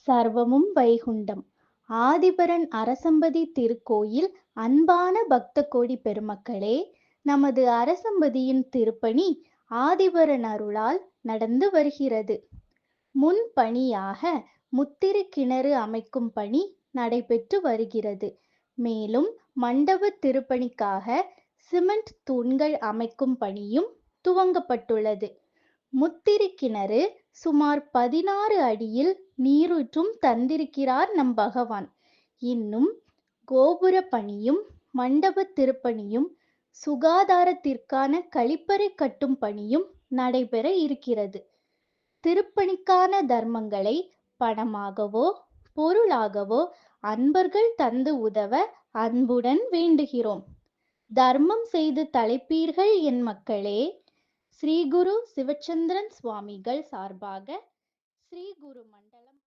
சர்வமும் வைகுண்டம். ஆதிபரன் அரசம்பதி திருக்கோயில். அன்பான பக்த கோடி பெருமக்களே, நமது அரசம்பதியின் திருப்பணி ஆதிபரன் அருளால் நடந்து வருகிறது. முன்பணியாக முத்திரு கிணறு அமைக்கும் பணி நடைபெற்று வருகிறது. மேலும் மண்டப திருப்பணிக்காக சிமெண்ட் தூண்கள் அமைக்கும் பணியும் துவங்கப்பட்டுள்ளது. முத்திரு கிணறு சுமார் 16 அடியில் நீரூற்றும் தந்திருக்கிறார் நம் பகவான். இன்னும் கோபுர பணியும் மண்டப திருப்பணியும் சுகாதாரத்திற்கான கழிப்பறை கட்டும் பணியும் நடைபெற இருக்கிறது. திருப்பணிக்கான தர்மங்களை பணமாகவோ பொருளாகவோ அன்பர்கள் தந்து உதவ அன்புடன் வேண்டுகிறோம். தர்மம் செய்து தலைப்பீர்கள் என் மக்களே. ஸ்ரீ குரு சிவச்சந்திரன் சுவாமிகள் சார்பாக ஸ்ரீ குரு மண்டலம்